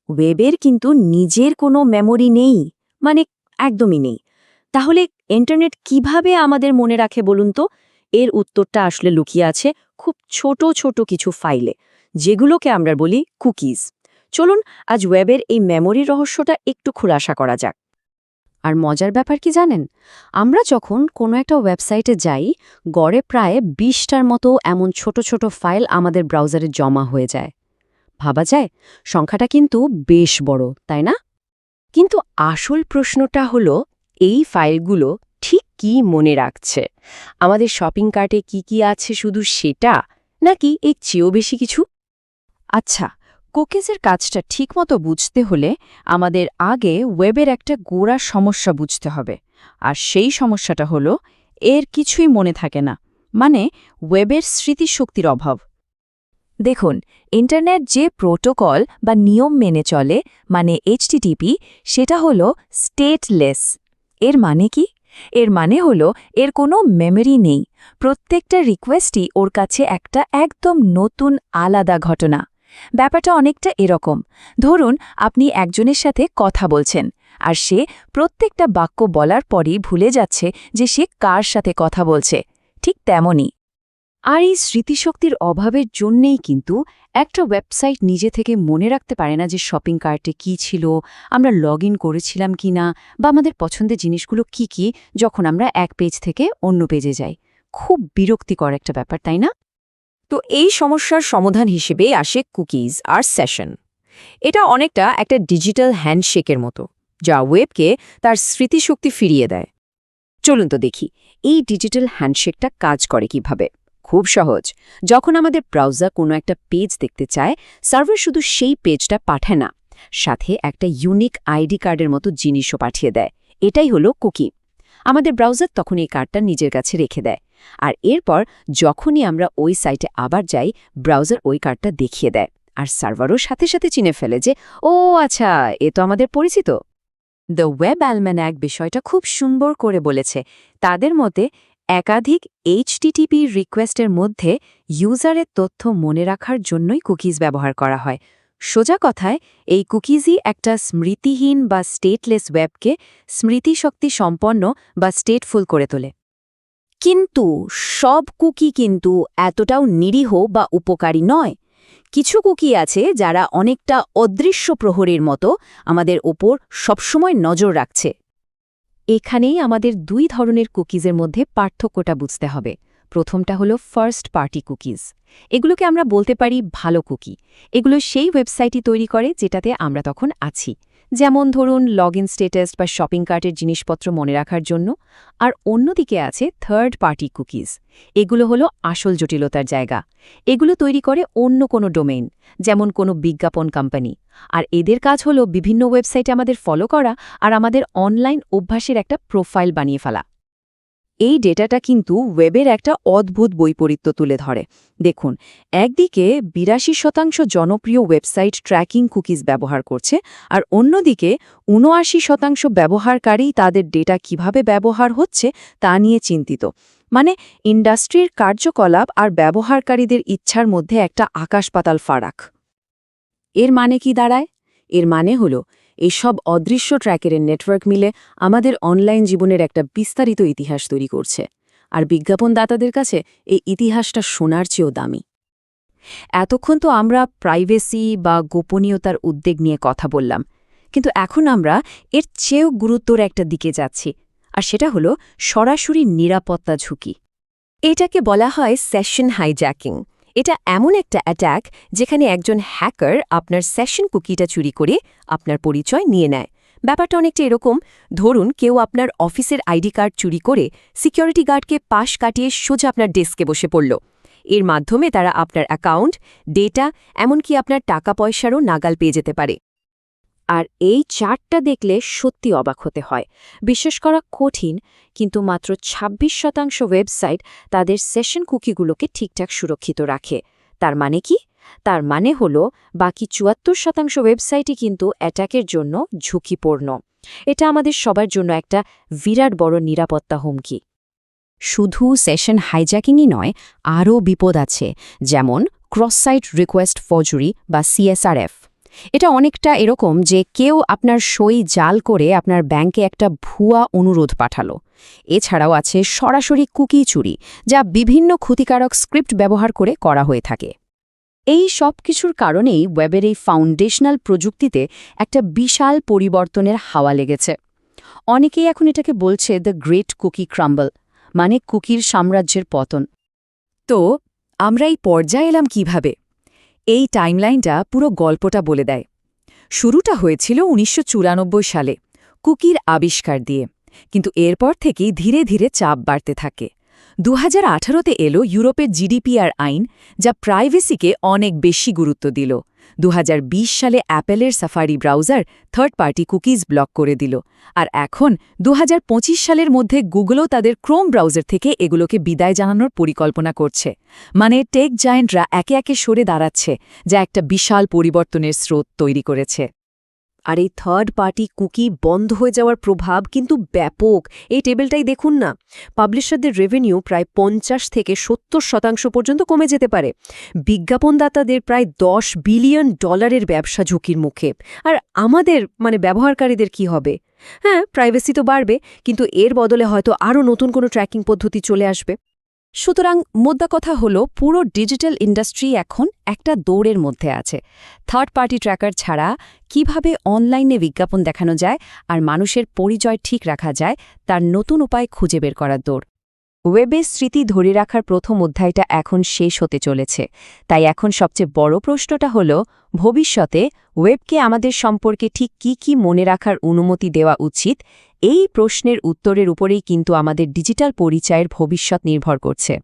ওয়েবের কিন্তু নিজের কোনো মেমোরি নেই, মানে একদমই নেই। তাহলে ইন্টারনেট কিভাবে আমাদের মনে রাখে বলুন তো? এর উত্তরটা আসলে লুকিয়ে আছে খুব ছোট ছোট কিছু ফাইলে, যেগুলোকে আমরা বলি কুকিজ। চলুন আজ ওয়েবের এই মেমোরির রহস্যটা একটু খোলাসা করা যাক। আর মজার ব্যাপার কি জানেন, আমরা যখন কোনো একটা ওয়েবসাইটে যাই, গড়ে প্রায় 20টার মতো এমন ছোট ছোট ফাইল আমাদের ব্রাউজারে জমা হয়ে যায়। ভাবা যায়, সংখ্যাটা কিন্তু বেশ বড়, তাই না? কিন্তু আসল প্রশ্নটা হলো, এই ফাইলগুলো ঠিক কি মনে রাখছে? আমাদের শপিং কার্টে কি আছে শুধু সেটা, নাকি এর চেয়েও বেশি কিছু? আচ্ছা, কুকিজের কাজটা ঠিকমতো বুঝতে হলে আমাদের আগে ওয়েবের একটা গোড়া সমস্যা বুঝতে হবে। আর সেই সমস্যাটা হলো, এর কিছুই মনে থাকে না, মানে ওয়েবের স্মৃতিশক্তির অভাব। দেখুন, ইন্টারনেট যে প্রোটোকল বা নিয়ম মেনে চলে, মানে এইচটিটিপি, সেটা হলো স্টেটলেস। এর মানে কি? এর মানে হলো এর কোনো মেমরি নেই। প্রত্যেকটা রিকোয়েস্টই ওর কাছে একটা একদম নতুন আলাদা ঘটনা। ব্যাপারটা অনেকটা এরকম। ধরুন, আপনি একজনের সাথে কথা বলছেন, আর সে প্রত্যেকটা বাক্য বলার পরই ভুলে যাচ্ছে যে সে কার সাথে কথা বলছে। ঠিক তেমনই। আর এই স্মৃতিশক্তির অভাবের জন্যেই কিন্তু একটা ওয়েবসাইট নিজে থেকে মনে রাখতে পারে না যে শপিং কার্টে কি ছিল, আমরা লগ ইন করেছিলাম কিনা, বা আমাদের পছন্দের জিনিসগুলো কি যখন আমরা এক পেজ থেকে অন্য পেজে যাই। খুব বিরক্তিকর একটা ব্যাপার, তাই না? তো এই সমস্যার সমাধান হিসেবে আসে কুকিজ আর সেশন। এটা অনেকটা একটা ডিজিটাল হ্যান্ডশেকের মতো, যা ওয়েবকে তার স্মৃতিশক্তি ফিরিয়ে দেয়। চলুন তো দেখি এই ডিজিটাল হ্যান্ডশেকটা কাজ করে কিভাবে। খুব সহজ। যখন আমাদের ব্রাউজার কোনো একটা পেজ দেখতে চায়, সার্ভার শুধু সেই পেজটা পাঠায় না, সাথে একটা ইউনিক আইডি কার্ডের মতো জিনিসও পাঠিয়ে দেয়। এটাই হলো কুকি। আমাদের ব্রাউজার তখন এই কার্ডটা নিজের কাছে রেখে দেয়, আর এরপর যখনই আমরা ওই সাইটে আবার যাই, ব্রাউজার ওই কার্ডটা দেখিয়ে দেয়, আর সার্ভারও সাথে সাথে চিনে ফেলে যে, ও আচ্ছা, এ তো আমাদের পরিচিত। দ্য ওয়েব অ্যালম্যানাক বিষয়টা খুব সুন্দর করে বলেছে। তাদের মতে একাধিক এইচটিটিপি রিকোয়েস্টের মধ্যে ইউজারের তথ্য মনে রাখার জন্যই কুকিজ ব্যবহার করা হয়। সোজা কথায়, এই কুকিজই একটা স্মৃতিহীন বা স্টেটলেস ওয়েবকে স্মৃতিশক্তি সম্পন্ন বা স্টেটফুল করে তোলে। কিন্তু সব কুকি কিন্তু এতটাও নিরীহ বা উপকারী নয়। কিছু কুকি আছে যারা অনেকটা অদৃশ্য প্রহরীর মতো আমাদের ওপর সবসময় নজর রাখছে। এখানেই আমাদের দুই ধরনের কুকিজের মধ্যে পার্থক্যটা বুঝতে হবে। প্রথমটা হলো ফার্স্ট পার্টি কুকিজ। এগুলোকে আমরা বলতে পারি ভালো কুকি। এগুলো সেই ওয়েবসাইটই তৈরি করে যেটাতে আমরা তখন আছি, যেমন ধরুন লগ ইন স্ট্যাটাস বা শপিং কার্টের জিনিসপত্র মনে রাখার জন্য। আর অন্যদিকে আছে থার্ড পার্টি কুকিজ। এগুলো হলো আসল জটিলতার জায়গা। এগুলো তৈরি করে অন্য কোনো ডোমেইন, যেমন কোনো বিজ্ঞাপন কোম্পানি। আর এদের কাজ হলো বিভিন্ন ওয়েবসাইটে আমাদের ফলো করা আর আমাদের অনলাইন অভ্যাসের একটা প্রোফাইল বানিয়ে ফেলা। এই ডেটাটা কিন্তু ওয়েবের একটা অদ্ভুত বৈপরীত্য তুলে ধরে। দেখুন, একদিকে ৮২% জনপ্রিয় ওয়েবসাইট ট্র্যাকিং কুকিজ ব্যবহার করছে, আর অন্যদিকে ৭৯% ব্যবহারকারী তাদের ডেটা কিভাবে ব্যবহার হচ্ছে তা নিয়ে চিন্তিত। মানে ইন্ডাস্ট্রির কার্যকলাপ আর ব্যবহারকারীদের ইচ্ছার মধ্যে একটা আকাশ-পাতাল ফারাক। এর মানে কি দাঁড়ায়? এর মানে হলো এইসব অদৃশ্য ট্র্যাকের নেটওয়ার্ক মিলে আমাদের অনলাইন জীবনের একটা বিস্তারিত ইতিহাস তৈরি করছে, আর বিজ্ঞাপনদাতাদের কাছে এই ইতিহাসটা শোনার চেয়েও দামি। এতক্ষণ তো আমরা প্রাইভেসি বা গোপনীয়তার উদ্বেগ নিয়ে কথা বললাম, কিন্তু এখন আমরা এর চেয়েও গুরুত্বর একটা দিকে যাচ্ছি, আর সেটা হলো সরাসরি নিরাপত্তা ঝুঁকি। এটাকে বলা হয় সেশন হাইজ্যাকিং। এটা এমন একটা অ্যাটাক যেখানে একজন হ্যাকার আপনার সেশন কুকিটা চুরি করে আপনার পরিচয় নিয়ে নেয়। ব্যাপারটা অনেকটা এরকম, ধরুন কেউ আপনার অফিসের আইডি কার্ড চুরি করে সিকিউরিটি গার্ডকে পাশ কাটিয়ে সোজা আপনার ডেস্কে বসে পড়ল। এর মাধ্যমে তারা আপনার অ্যাকাউন্ট, ডেটা, এমনকি আপনার টাকা পয়সারও নাগাল পেয়ে যেতে পারে। আর এই চার্টটা দেখলে সত্যি অবাক হতে হয়। বিশ্বাস করা কঠিন, কিন্তু মাত্র ২৬% ওয়েবসাইট তাদের সেশন কুকিগুলোকে ঠিকঠাক সুরক্ষিত রাখে। তার মানে কি? তার মানে হলো বাকি ৭৪% ওয়েবসাইটই কিন্তু অ্যাটাকের জন্য ঝুঁকিপূর্ণ। এটা আমাদের সবার জন্য একটা বিরাট বড় নিরাপত্তা হুমকি। শুধু সেশন হাইজ্যাকিংই নয়, আরও বিপদ আছে, যেমন ক্রস সাইট রিকোয়েস্ট ফরজরি বা CSRF। এটা অনেকটা এরকম যে কেউ আপনার সই জাল করে আপনার ব্যাংকে একটা ভুয়া অনুরোধ পাঠালো। এছাড়াও আছে সরাসরি কুকি চুরি, যা বিভিন্ন ক্ষতিকারক স্ক্রিপ্ট ব্যবহার করে করা হয়ে থাকে। এই সব কিছুর কারণেই ওয়েবের এই ফাউন্ডেশনাল প্রযুক্তিতে একটা বিশাল পরিবর্তনের হাওয়া লেগেছে। অনেকেই এখন এটাকে বলছে দ্য গ্রেট কুকি ক্রাম্বল, মানে কুকির সাম্রাজ্যের পতন। তো আমরা এই পর্যায়ে এলাম কিভাবে? এই টাইমলাইনটা পুরো গল্পটা বলে দেয়। শুরুটা হয়েছিল ১৯৯৪ সালে কুকির আবিষ্কার দিয়ে, কিন্তু এরপর থেকেই ধীরে ধীরে চাপ বাড়তে থাকে। ২০১৮তে এলো ইউরোপের জিডিপিআর আইন, যা প্রাইভেসিকে অনেক বেশি গুরুত্ব দিল। ২০২০ সালে অ্যাপেলের Safari browser third party cookies block করে দিল। আর এখন ২০২৫ সালের মধ্যে গুগলও তাদের ক্রোম ব্রাউজার থেকে এগুলোকে বিদায় জানানোর পরিকল্পনা করছে। মানে টেক জায়েন্টরা একে একে সরে দাঁড়াচ্ছে, যা একটা বিশাল পরিবর্তনের স্রোত তৈরি করেছে। আর এই থার্ড পার্টি কুকি বন্ধ হয়ে যাওয়ার প্রভাব কিন্তু ব্যাপক। এই টেবিলটাই দেখুন না, পাবলিশারদের রেভিনিউ প্রায় ৫০ থেকে ৭০% পর্যন্ত কমে যেতে পারে। বিজ্ঞাপনদাতাদের প্রায় $10 বিলিয়ন ব্যবসা ঝুঁকির মুখে। আর আমাদের ব্যবহারকারীদের কি হবে? হ্যাঁ, প্রাইভেসি তো বাড়বে, কিন্তু এর বদলে হয়তো আরও নতুন কোনো ট্র্যাকিং পদ্ধতি চলে আসবে। সুতরাং মোদ্দা কথা হলো, পুরো ডিজিটাল ইন্ডাস্ট্রি এখন একটা দৌড়ের মধ্যে আছে। থার্ড পার্টি ট্র্যাকার ছাড়া কিভাবে অনলাইনে বিজ্ঞাপন দেখানো যায় আর মানুষের পরিচয় ঠিক রাখা যায়, তার নতুন উপায় খুঁজে বের করার দৌড়। ওয়েবের স্মৃতি ধরে রাখার প্রথম অধ্যায়টা এখন শেষ হতে চলেছে। তাই এখন সবচেয়ে বড় প্রশ্নটা হলো, ভবিষ্যতে ওয়েবকে আমাদের সম্পর্কে ঠিক কি মনে রাখার অনুমতি দেওয়া উচিত? এই প্রশ্নের উত্তরের উপরেই কিন্তু আমাদের ডিজিটাল পরিচয়ের ভবিষ্যৎ নির্ভর করছে।